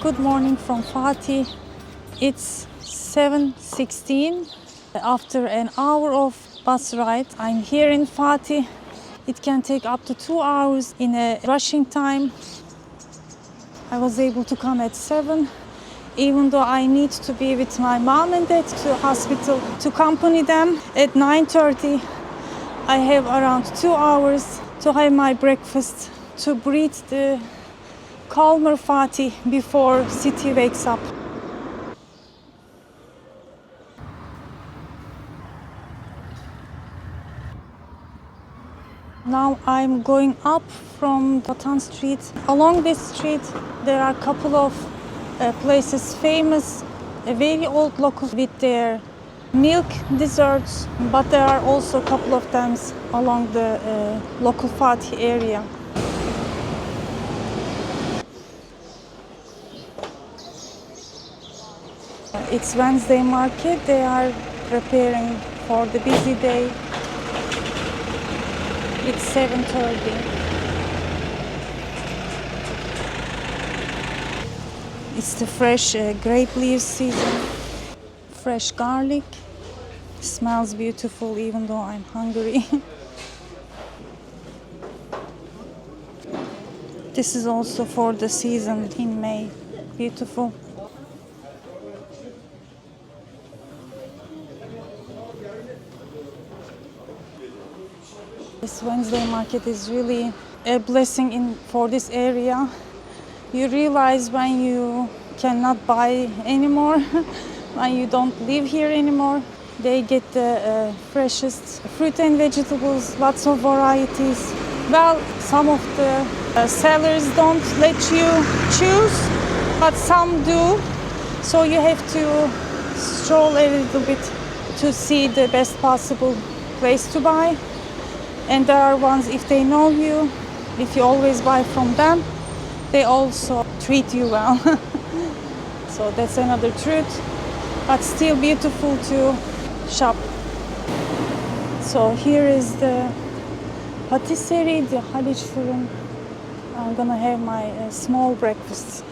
Good morning from Fatih. It's 7:16. After an hour of bus ride, I'm here in Fatih. It can take up to 2 hours in a rushing time. I was able to come at 7, even though I need to be with my mom and dad to hospital to accompany them at 9:30. I have around 2 hours to have my breakfast, to breathe the calmer Fatih before city wakes up. Now I'm going up from Vatan Street. Along this street there are a couple of places famous, very old locals with their milk desserts, but there are also a couple of them along the local Fatih area. It's Wednesday market. They are preparing for the busy day. It's 7:30. It's the fresh grape leaves season. Fresh garlic. Smells beautiful even though I'm hungry. This is also for the season in May. Beautiful. This Wednesday market is really a blessing for this area. You realize when you cannot buy anymore, when you don't live here anymore. They get the freshest fruit and vegetables, lots of varieties. Well, some of the sellers don't let you choose, but some do. So you have to stroll a little bit to see the best possible place to buy. And there are ones, if they know you, if you always buy from them, they also treat you well. So that's another truth, but still beautiful to shop. So here is the patisserie, the Haliç fırın. I'm gonna have my small breakfast.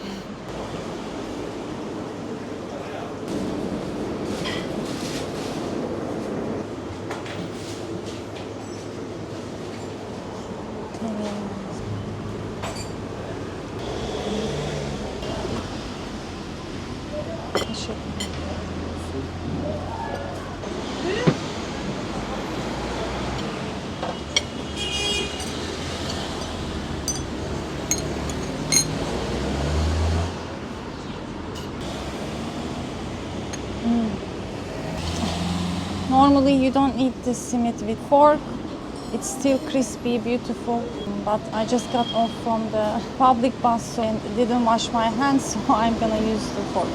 Normally you don't eat the simit with fork. It's still crispy, beautiful. But I just got off from the public bus and didn't wash my hands, so I'm gonna use the fork.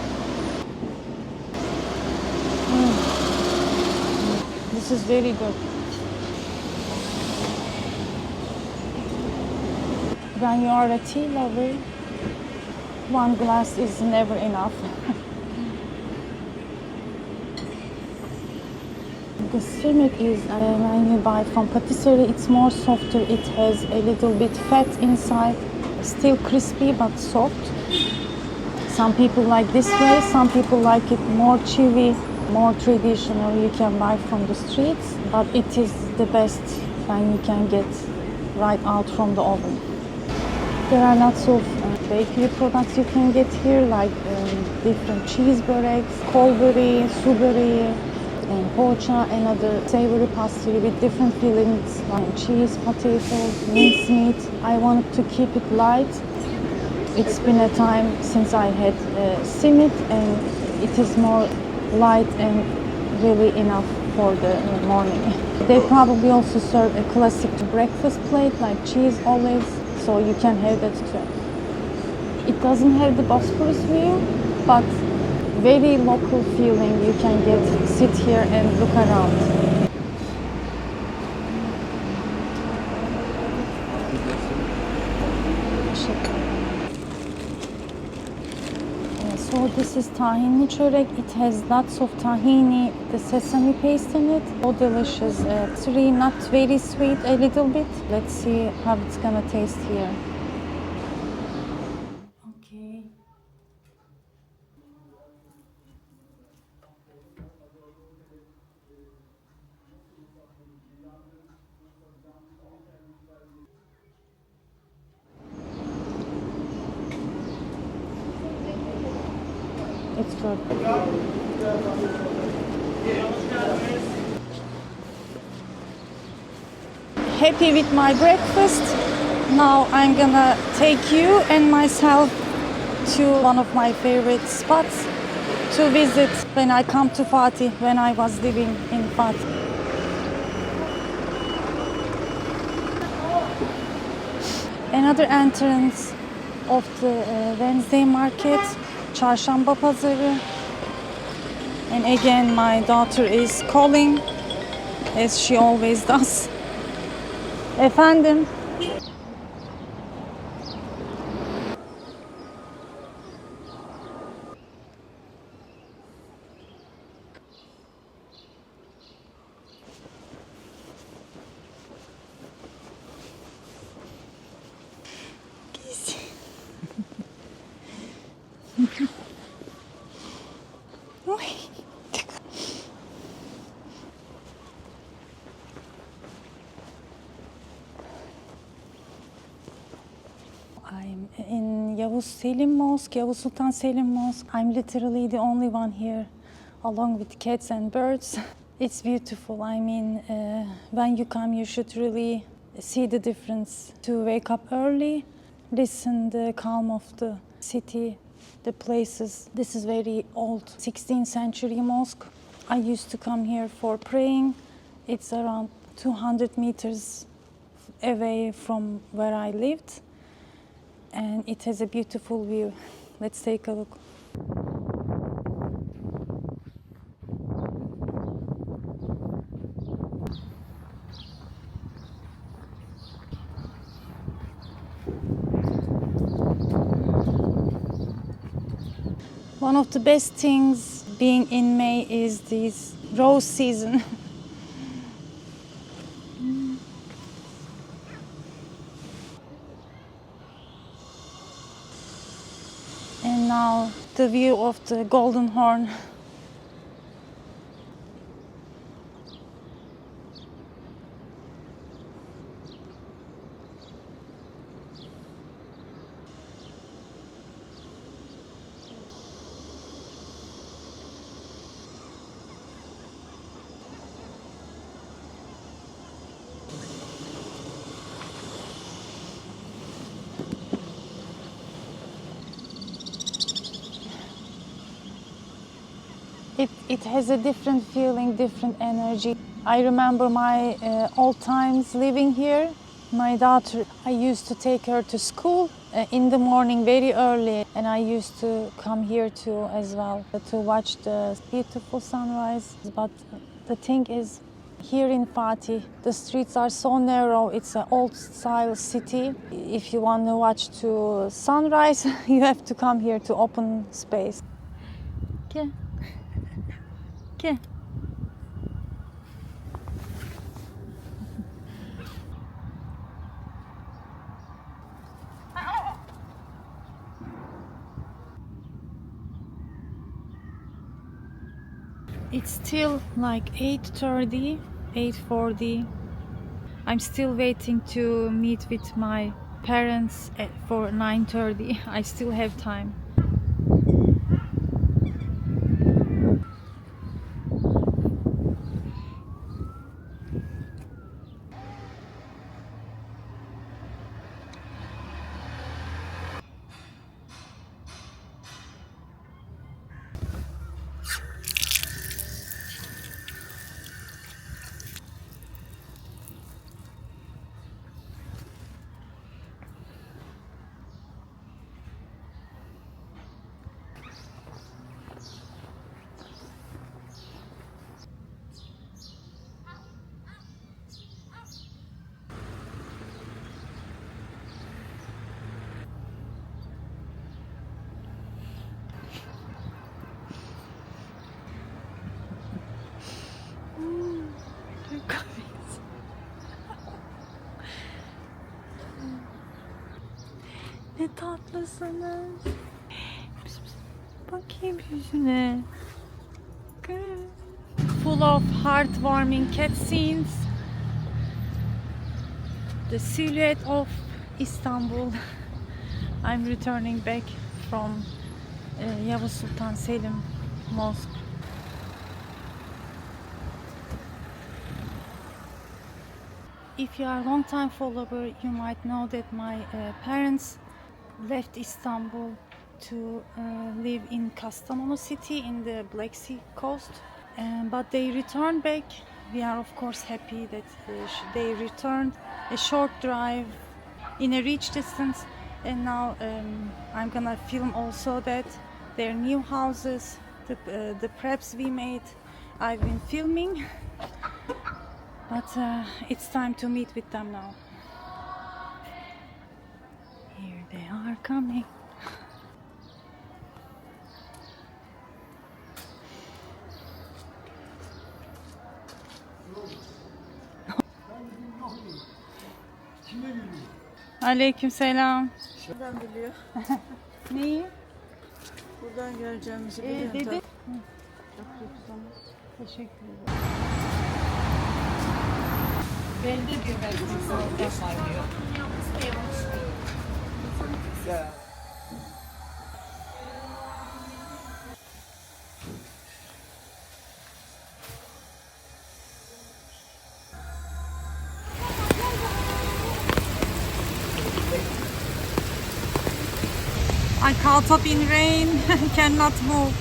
This is very good. When you are a tea lover, one glass is never enough. The simit is, when you buy from patisserie, it's more softer. It has a little bit fat inside, still crispy but soft. Some people like this way, some people like it more chewy, more traditional. You can buy from the streets, but it is the best when you can get right out from the oven. There are lots of bakery products you can get here, like different cheese böreğs, kolburi, su böreği, and pocha, and other savory pastry with different fillings like cheese, potatoes, mincemeat. I wanted to keep it light. It's been a time since I had simit, and it is more light and really enough for the morning. They probably also serve a classic breakfast plate like cheese, olives, so you can have that too. It doesn't have the Bosphorus view, but very local feeling. You can sit here and look around. So this is Tahinli Çörek. It has lots of tahini, the sesame paste in it. So delicious. Sweet, not very sweet, a little bit. Let's see how it's gonna taste here. Okay. It's good. Happy with my breakfast. Now I'm gonna take you and myself to one of my favorite spots to visit when I come to Fatih, when I was living in Fatih. Another entrance of the Wednesday market, Çarşamba Pazarı. And again, my daughter is calling, as she always does. Efendim? I'm in Yavuz Selim Mosque, Yavuz Sultan Selim Mosque. I'm literally the only one here, along with cats and birds. It's beautiful. I mean, when you come, you should really see the difference. To wake up early, listen the calm of the city, the places. This is very old, 16th century mosque. I used to come here for praying. It's around 200 meters away from where I lived. And it has a beautiful view. Let's take a look. One of the best things being in May is this rose season. And now the view of the Golden Horn. It has a different feeling, different energy. I remember my old times living here. My daughter, I used to take her to school in the morning very early, and I used to come here too as well to watch the beautiful sunrise. But the thing is, here in Fatih, the streets are so narrow. It's an old style city. If you want to watch to sunrise, you have to come here to open space. Okay. Okay. It's still like 8:30, 8:40. I'm still waiting to meet with my parents for 9:30. I still have time. Ne tatlısınız. Bakayım yüzüne. Full of heartwarming cat scenes. The silhouette of Istanbul. I'm returning back from Yavuz Selim Mosque. If you are a long-time follower, you might know that my parents left Istanbul to live in Kastamonu city in the Black Sea coast, but they returned back. We are of course happy that they returned. A short drive in a reach distance, and now I'm gonna film also that their new houses, the preps we made. I've been filming, but it's time to meet with them now. Here they are coming. Aleykümselam. Buradan biliyor. Neyi? Buradan göreceğimizi biliyor. Dedi. Tabii. Teşekkür ederim. Belde diyor belki sınavda var diyor. I caught up in rain, cannot move.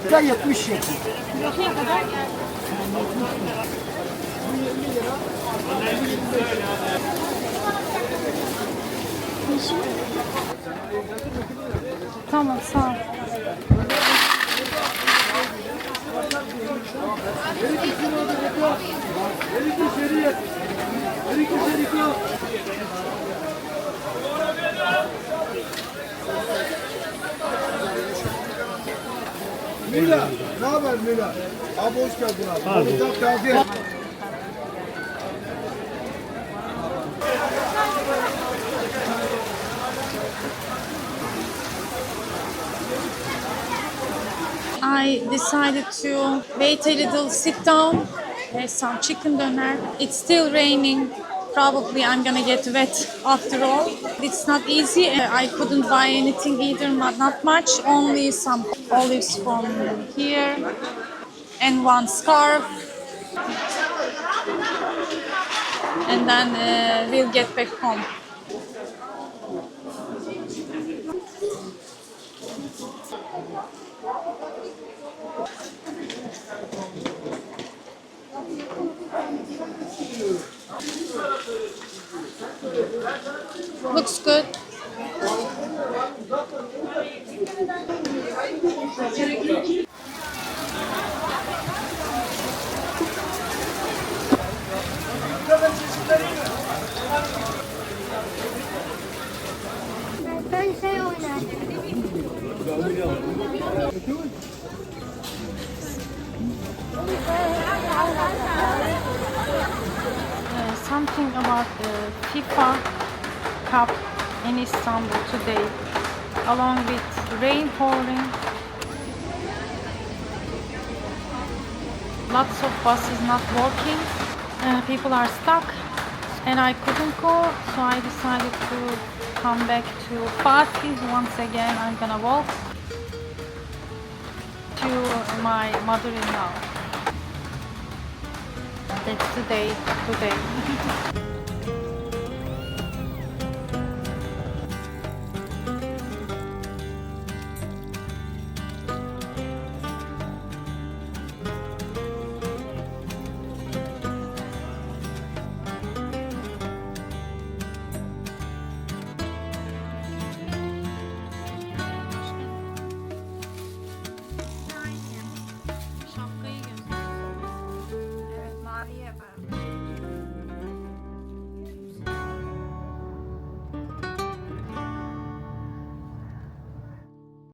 Lira 70 lira. Kiloya kadar? Tamam, sağ ol. Mila, ne haber Mila? Abi hoş geldin abi. Pardon. Kahve. I decided to wait a little, sit down, have some chicken döner. It's still raining. Probably I'm gonna get wet after all. It's not easy. I couldn't buy anything either, not much. Only some olives from here and one scarf. And then we'll get back home. Looks good. Ben şey oynardım. Something about FIFA Cup in Istanbul today, along with Rainstorm. Lots of buses not working. People are stuck, and I couldn't go, so I decided to come back to Fatih once again. I'm gonna walk to my mother-in-law. That's today.